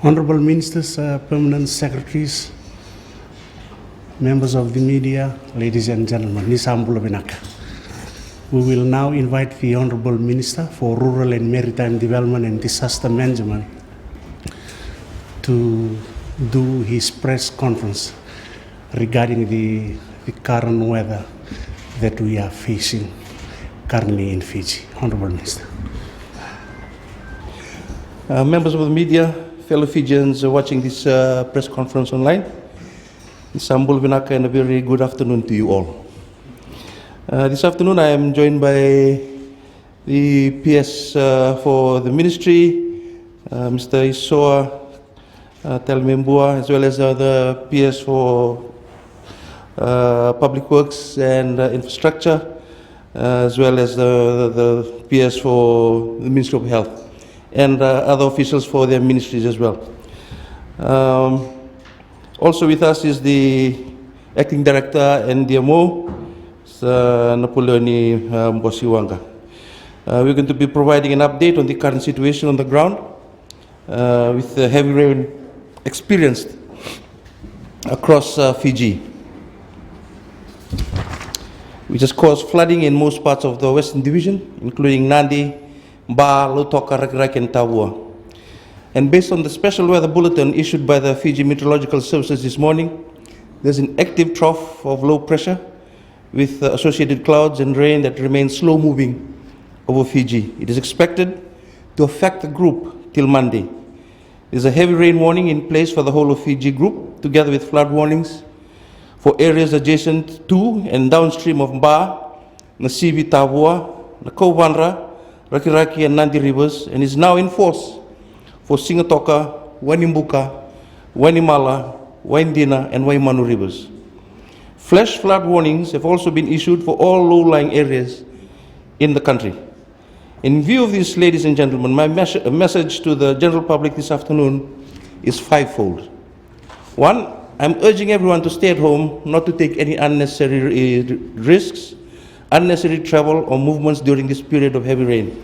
Honorable Ministers, Permanent Secretaries, members of the media, ladies and gentlemen, we will now invite the Honorable Minister for Rural and Maritime Development and Disaster Management to do his press conference regarding the current weather that we are facing currently in Fiji. Honorable Minister. Members of the media, fellow Fijians watching this press conference online, Sambul Vinaka, and a very good afternoon to you all. This afternoon I am joined by the PS for the Ministry, Mr. Isoa Telmembua, as well as the PS for Public Works and Infrastructure, as well as the PS for the Ministry of Health, and other officials for their ministries as well. Also with us is the Acting Director NDMO, Napoleoni Mbosiwanga. We're going to be providing an update on the current situation on the ground with the heavy rain experienced across Fiji, which has caused flooding in most parts of the Western Division, including Nadi, Ba, Lautoka, Rakirak, and Tauwa. And based on the special weather bulletin issued by the Fiji Meteorological Services this morning, there's an active trough of low pressure with associated clouds and rain that remains slow moving over Fiji. It is expected to affect the group till Monday. There's a heavy rain warning in place for the whole of Fiji group, together with flood warnings for areas adjacent to and downstream of Ba, Nasibi, Tauwa, Nakovanra, Rakiraki, and Nandi rivers, and is now in force for Singatoka, Wanimbuka, Wanimala, Waindina, and Waimanu rivers. Flash flood warnings have also been issued for all low-lying areas in the country. In view of this, ladies and gentlemen, my message to the general public this afternoon is fivefold. One, I'm urging everyone to stay at home, not to take any unnecessary risks, unnecessary travel or movements during this period of heavy rain.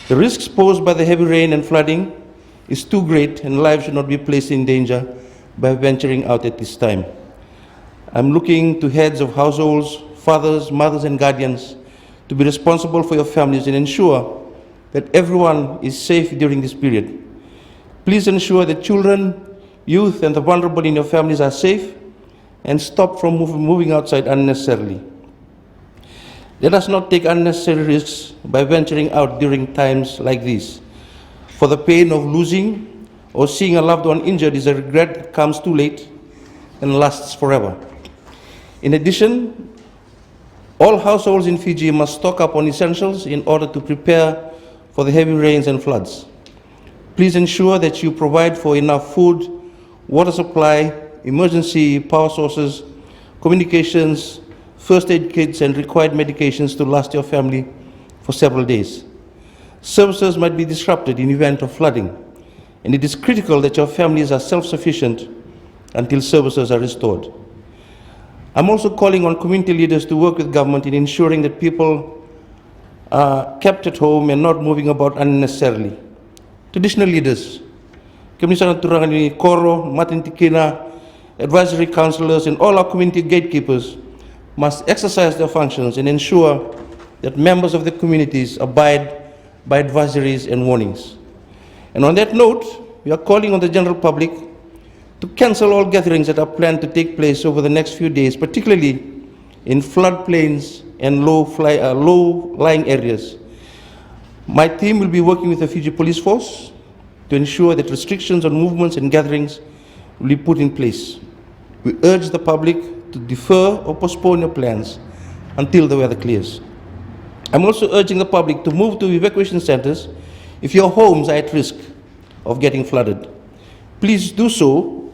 The risks posed by the heavy rain and flooding is too great, and lives should not be placed in danger by venturing out at this time. I'm looking to heads of households, fathers, mothers, and guardians to be responsible for your families and ensure that everyone is safe during this period. Please ensure that children, youth, and the vulnerable in your families are safe and stop from moving outside unnecessarily. Let us not take unnecessary risks by venturing out during times like these, for the pain of losing or seeing a loved one injured is a regret that comes too late and lasts forever. In addition, all households in Fiji must stock up on essentials in order to prepare for the heavy rains and floods. Please ensure that you provide for enough food, water supply, emergency power sources, communications, first aid kits, and required medications to last your family for several days. Services might be disrupted in event of flooding, and it is critical that your families are self-sufficient until services are restored. I'm also calling on community leaders to work with government in ensuring that people are kept at home and not moving about unnecessarily. Traditional leaders, Kamisana Turangani Koro, Martin Tikina, advisory councillors, and all our community gatekeepers must exercise their functions and ensure that members of the communities abide by advisories and warnings. And on that note, we are calling on the general public to cancel all gatherings that are planned to take place over the next few days, particularly in floodplains and low-lying areas. My team will be working with the Fiji Police Force to ensure that restrictions on movements and gatherings will be put in place. We urge the public to defer or postpone your plans until the weather clears. I'm also urging the public to move to evacuation centers if your homes are at risk of getting flooded. Please do so,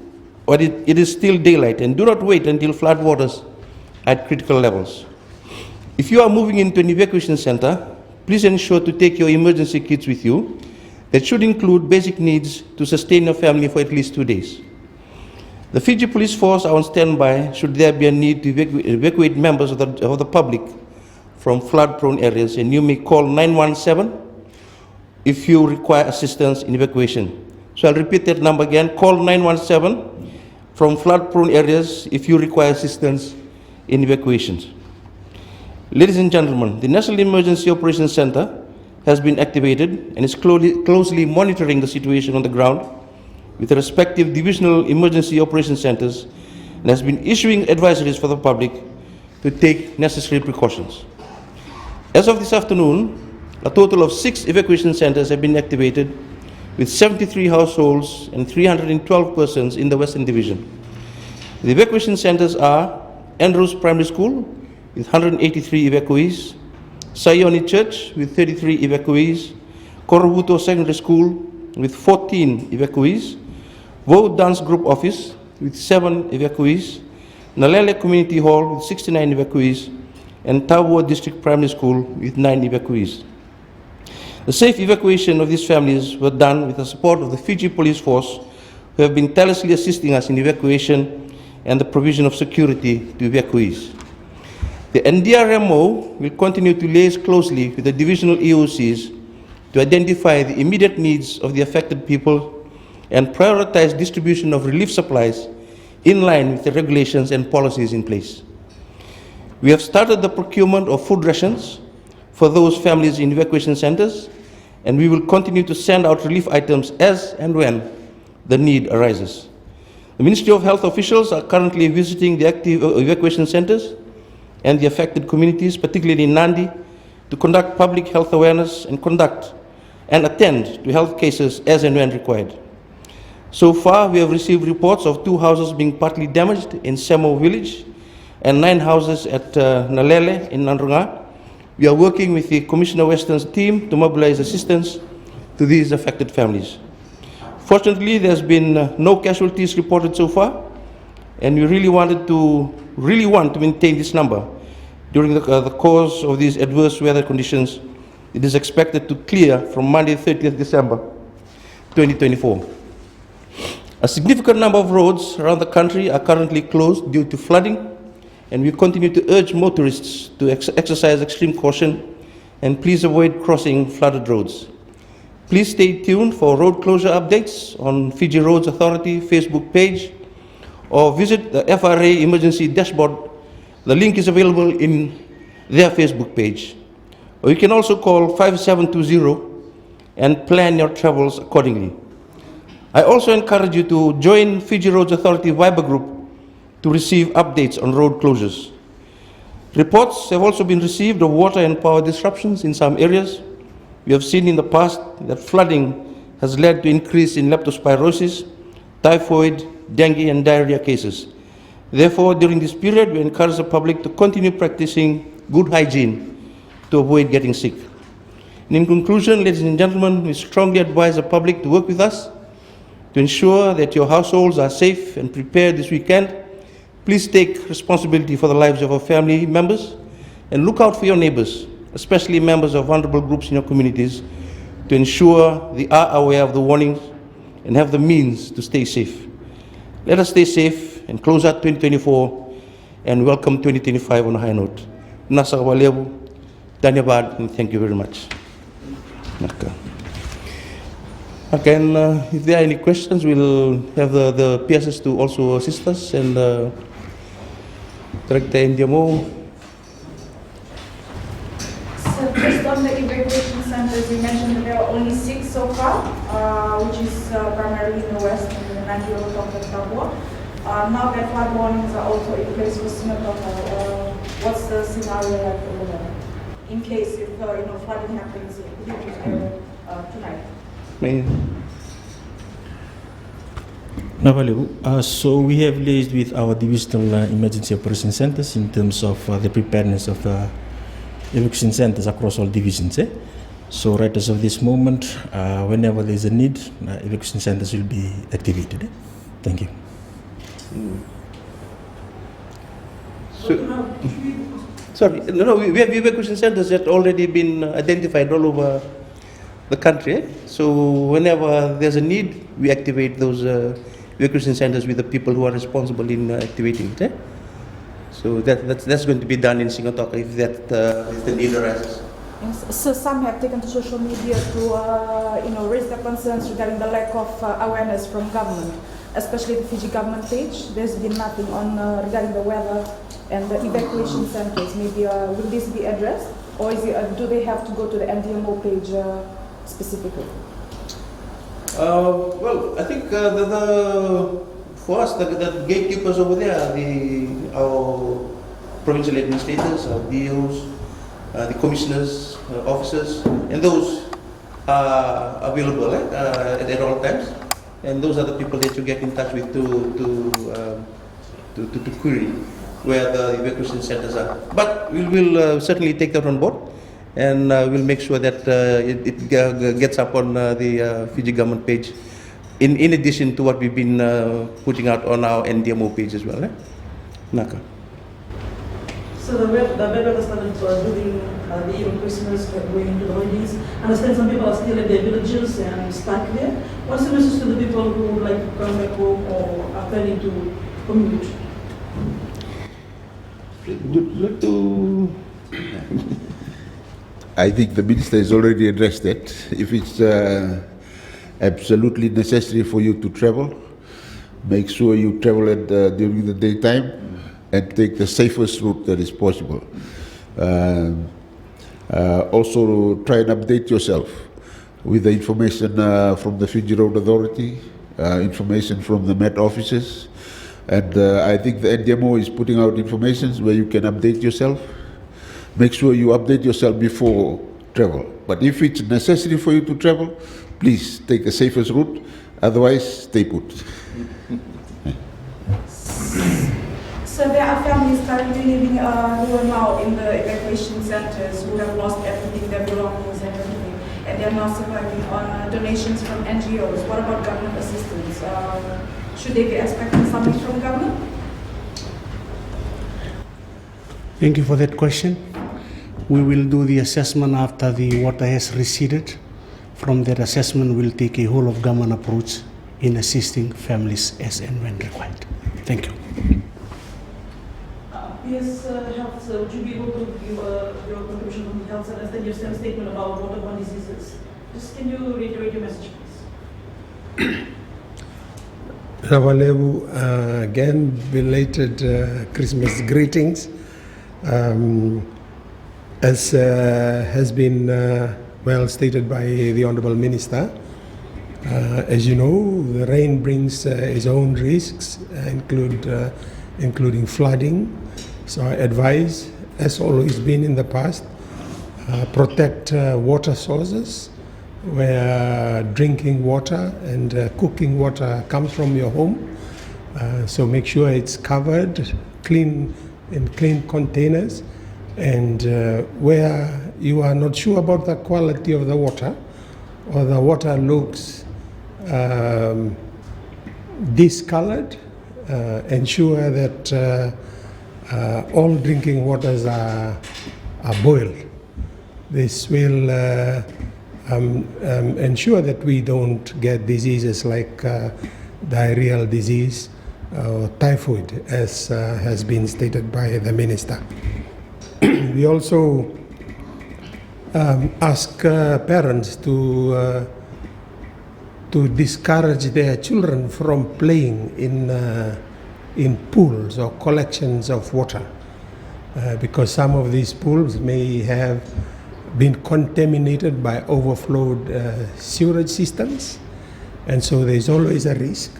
or it is still daylight, and do not wait until flood waters are at critical levels. If you are moving into an evacuation center, please ensure to take your emergency kits with you. That should include basic needs to sustain your family for at least 2 days. The Fiji Police Force are on standby should there be a need to evacuate members of the public from flood-prone areas, and you may call 917 if you require assistance in evacuation. So I'll repeat that number again. Call 917 from flood-prone areas if you require assistance in evacuations. Ladies and gentlemen, the National Emergency Operations Center has been activated and is closely monitoring the situation on the ground with the respective divisional emergency operations centers and has been issuing advisories for the public to take necessary precautions. As of this afternoon, a total of 6 evacuation centers have been activated with 73 households and 312 persons in the Western Division. The evacuation centers are Andrews Primary School with 183 evacuees, Sayoni Church with 33 evacuees, Korobuto Secondary School with 14 evacuees, Vo Dance Group Office with 7 evacuees, Nalele Community Hall with 69 evacuees, and Tawua District Primary School with 9 evacuees. The safe evacuation of these families were done with the support of the Fiji Police Force, who have been tirelessly assisting us in evacuation and the provision of security to evacuees. The NDRMO will continue to liaise closely with the divisional EOCs to identify the immediate needs of the affected people and prioritize distribution of relief supplies in line with the regulations and policies in place. We have started the procurement of food rations for those families in evacuation centers, and we will continue to send out relief items as and when the need arises. The Ministry of Health officials are currently visiting the active evacuation centers and the affected communities, particularly in Nandi, to conduct public health awareness and attend to health cases as and when required. So far, we have received reports of 2 houses being partly damaged in Semo village and 9 houses at Nalele in Nandrunga. We are working with the Commissioner Western's team to mobilize assistance to these affected families. Fortunately, there's been no casualties reported so far, and we really want to maintain this number. During the course of these adverse weather conditions, it is expected to clear from Monday, 30th December 2024. A significant number of roads around the country are currently closed due to flooding, and we continue to urge motorists to exercise extreme caution and please avoid crossing flooded roads. Please stay tuned for road closure updates on Fiji Roads Authority Facebook page or visit the FRA emergency dashboard. The link is available in their Facebook page. Or you can also call 5720 and plan your travels accordingly. I also encourage you to join Fiji Roads Authority Viber group to receive updates on road closures. Reports have also been received of water and power disruptions in some areas. We have seen in the past that flooding has led to increase in leptospirosis, typhoid, dengue, and diarrhea cases. Therefore, during this period, we encourage the public to continue practicing good hygiene to avoid getting sick. And in conclusion, ladies and gentlemen, we strongly advise the public to work with us to ensure that your households are safe and prepared this weekend. Please take responsibility for the lives of our family members and look out for your neighbors, especially members of vulnerable groups in your communities, to ensure they are aware of the warnings and have the means to stay safe. Let us stay safe and close out 2024 and welcome 2025 on a high note. Nasa Walebu, Dhanyabad, and thank you very much. Okay, and if there are any questions, we'll have the PSS to also assist us, and Director NDMO. So just on the evacuation centers, you mentioned that there are only 6 so far, which is primarily in the west and in the Nandi and Tawua. Now that flood warnings are also in place for Sinatoka, what's the scenario like over there? In case if flooding happens tonight. So we have liaised with our divisional emergency operation centers in terms of the preparedness of the evacuation centers across all divisions. So right as of this moment, whenever there is a need, evacuation centers will be activated. Thank you. Sorry, no, we have evacuation centers that already been identified all over the country. So whenever there's a need, we activate those evacuation centers with the people who are responsible in activating it. So that's going to be done in Sinatoka if the need arises. Yes, so some have taken to social media to raise their concerns regarding the lack of awareness from government, especially the Fiji government page. There's been nothing on regarding the weather and the evacuation centers. Maybe will this be addressed, or do they have to go to the NDMO page specifically? Well, I think for us, the gatekeepers over there, our provincial administrators, our DOs, the commissioners, officers, and those are available at all times. And those are the people that you get in touch with to query where the evacuation centers are. But we will certainly take that on board, and we'll make sure that it gets up on the Fiji government page, in addition to what we've been putting out on our NDMO page as well. Naka. So the weather started during the Eve of Christmas, going into the holidays. I understand some people are still at their villages and stuck there. What's the message to the people who would like to come back home or are planning to commute? I think the minister has already addressed that. If it's absolutely necessary for you to travel, make sure you travel during the daytime and take the safest route that is possible. Also, try and update yourself with the information from the Fiji Road Authority, information from the Met offices, and I think the NDMO is putting out information where you can update yourself. Make sure you update yourself before travel. But if it's necessary for you to travel, please take the safest route, otherwise stay put. So there are families currently living who are now in the evacuation centers who have lost everything, their belongings and everything, and they're now surviving on donations from NGOs. What about government assistance? Should they be expecting something from government? Thank you for that question. We will do the assessment after the water has receded. From that assessment, we'll take a whole of government approach in assisting families as and when required. Thank you. Yes, Health, would you be able to give your contribution on the health side? And you sent a statement about waterborne diseases. Just can you reiterate your message, please? Rawalewu, again, belated Christmas greetings. As has been well stated by the Honourable Minister, as you know, the rain brings its own risks, including flooding. So I advise, as always been in the past, protect water sources where drinking water and cooking water comes from your home. So make sure it's covered, clean in clean containers, and where you are not sure about the quality of the water, or the water looks discolored, ensure that all drinking waters are boiled. This will ensure that we don't get diseases like diarrheal disease or typhoid, as has been stated by the minister. We also ask parents to discourage their children from playing in pools or collections of water, because some of these pools may have been contaminated by overflowed sewerage systems, and so there's always a risk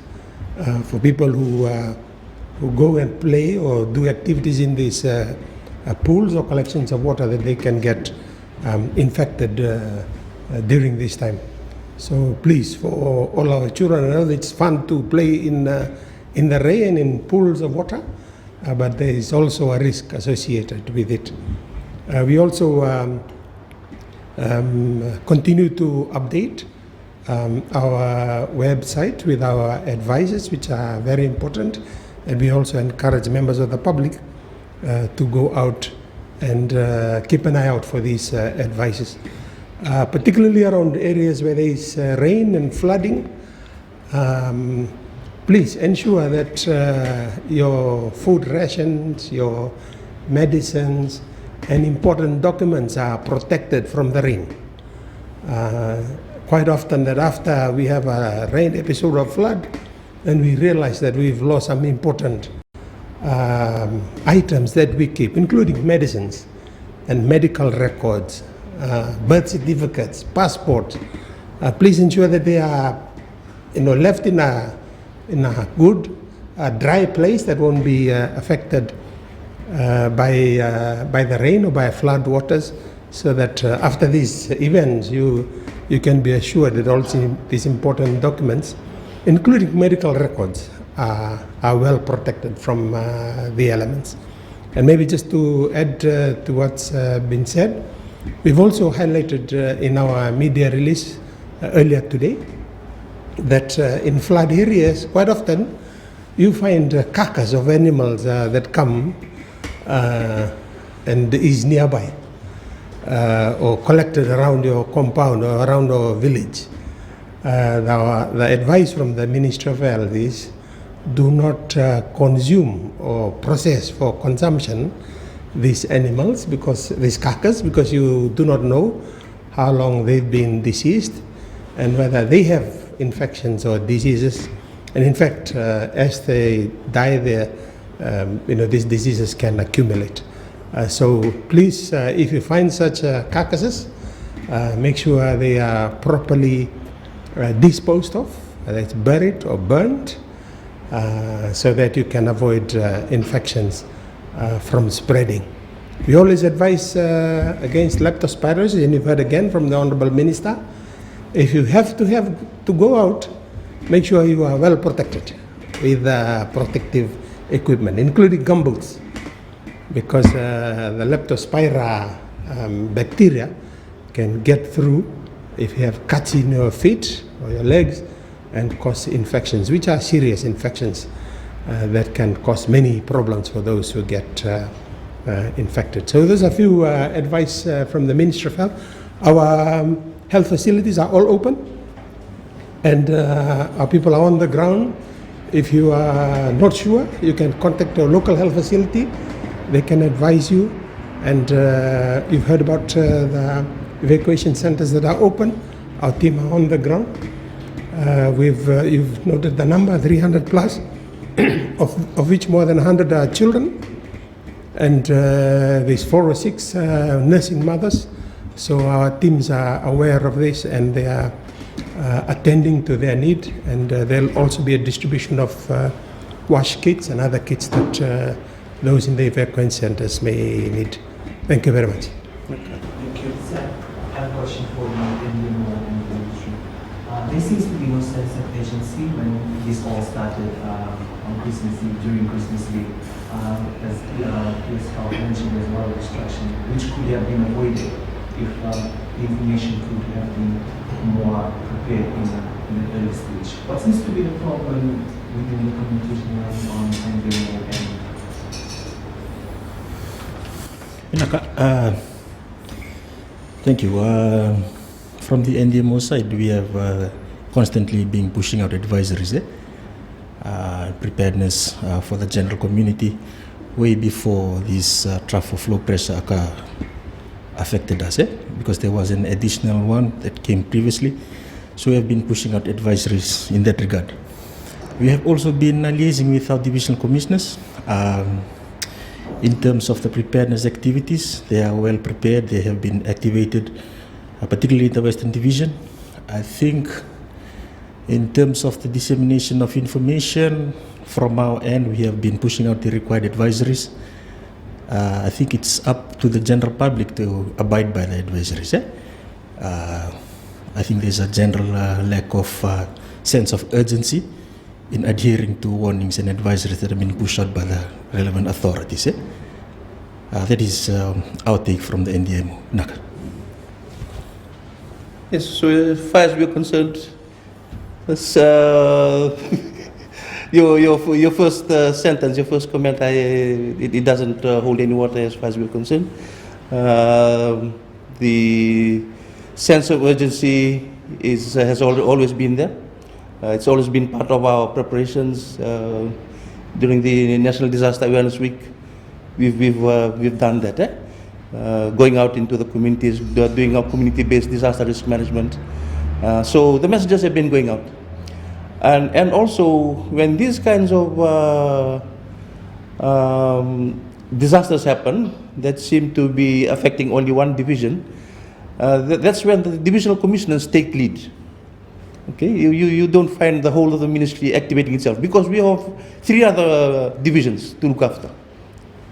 for people who go and play or do activities in these pools or collections of water, that they can get infected during this time. So please, for all our children, I know it's fun to play in the rain in pools of water, but there is also a risk associated with it. We also continue to update our website with our advices, which are very important, and we also encourage members of the public to go out and keep an eye out for these advices, particularly around areas where there is rain and flooding. Please ensure that your food rations, your medicines and important documents are protected from the rain. Quite often that after we have a rain episode of flood, then we realize that we've lost some important items that we keep, including medicines and medical records, birth certificates, passports. Please ensure that they are, left in a good, dry place that won't be affected by the rain or by flood waters, so that after these events you can be assured that all these important documents, including medical records, are well protected from the elements. And maybe just to add to what's been said, we've also highlighted in our media release earlier today that in flood areas, quite often you find carcass of animals that come and is nearby or collected around your compound or around our village. The advice from the Ministry of Health is do not consume or process for consumption these animals, these carcass, because you do not know how long they've been deceased and whether they have infections or diseases. And in fact, as they die, these diseases can accumulate. So please, if you find such carcasses, make sure they are properly disposed of, whether it's buried or burnt, so that you can avoid infections from spreading. We always advise against leptospirosis, and you've heard again from the Honorable Minister, if you have to go out, make sure you are well protected with protective equipment, including gumboots, because the leptospira bacteria can get through if you have cuts in your feet or your legs and cause infections, which are serious infections that can cause many problems for those who get infected. So those are a few advice from the Ministry of Health. Our health facilities are all open, and our people are on the ground. If you are not sure, you can contact your local health facility. They can advise you. And you've heard about the evacuation centers that are open. Our team are on the ground. You've noted the number, 300 plus, of which more than 100 are children. And there's 4 or 6 nursing mothers. So our teams are aware of this, and they are attending to their need. And there'll also be a distribution of wash kits and other kits that those in the evacuation centers may need. Thank you very much. Thank you. Sir, I have a question for you in the industry. There seems to be no sense of urgency when this all started on Christmas Eve, during Christmas Eve. As Chris mentioned, there's a lot of destruction, which could have been avoided if the information could have been more prepared in the early stage. What seems to be the problem within the communication line on NDMO and thank you. From the NDMO side, we have constantly been pushing out advisories, preparedness for the general community, way before this trough of flow pressure affected us, because there was an additional one that came previously. So we have been pushing out advisories in that regard. We have also been liaising with our divisional commissioners. In terms of the preparedness activities, they are well prepared. They have been activated, particularly in the Western Division. I think in terms of the dissemination of information, from our end, we have been pushing out the required advisories. I think it's up to the general public to abide by the advisories. I think there's a general lack of sense of urgency in adhering to warnings and advisories that have been pushed out by the relevant authorities. That is our take from the NDMO. Naka. Yes, so as far as we're concerned, that's, your first sentence, your first comment, it doesn't hold any water as far as we're concerned. The sense of urgency has always been there. It's always been part of our preparations. During the National Disaster Awareness Week, we've done that. going out into the communities, doing our community-based disaster risk management. So the messages have been going out. And also, when these kinds of disasters happen that seem to be affecting only one division, that's when the divisional commissioners take lead. Okay, you don't find the whole of the ministry activating itself, because we have 3 other divisions to look after.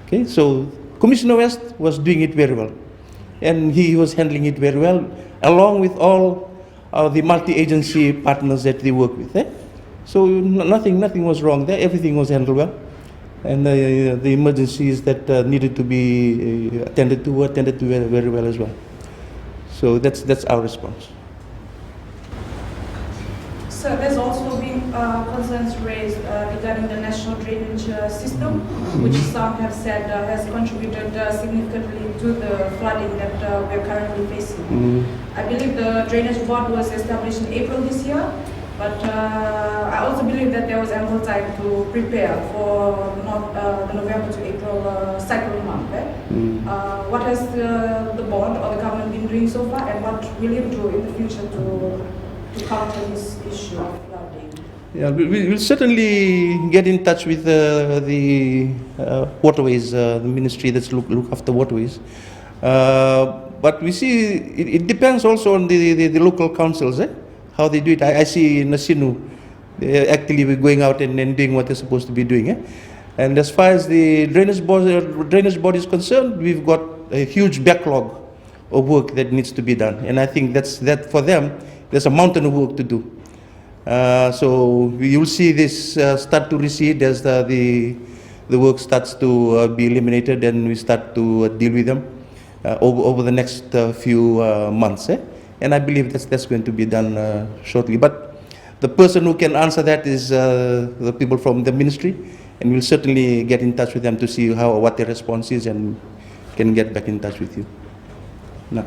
Okay, so Commissioner West was doing it very well, and he was handling it very well, along with all the multi-agency partners that they work with. So nothing was wrong there. Everything was handled well, and the emergencies that needed to be attended to were attended to very, very well as well. So that's our response. So there's also been concerns raised regarding the national drainage system, which some have said has contributed significantly to the flooding that we're currently facing. I believe the drainage board was established in April this year, but I also believe that there was ample time to prepare for the November to April cyclone month. What has the board or the government been doing so far, and what will you do in the future to counter this issue of flooding? Yeah, we'll certainly get in touch with the waterways, the ministry that's look after waterways. But we see it depends also on the local councils, how they do it. I see in Nasinu, they're actively going out and doing what they're supposed to be doing. And as far as the drainage board is concerned, we've got a huge backlog of work that needs to be done. And I think that for them, there's a mountain of work to do. So you'll see this start to recede as the work starts to be eliminated, and we start to deal with them over the next few months. And I believe that's going to be done shortly. But the person who can answer that is the people from the ministry, and we'll certainly get in touch with them to see what their response is, and can get back in touch with you. No.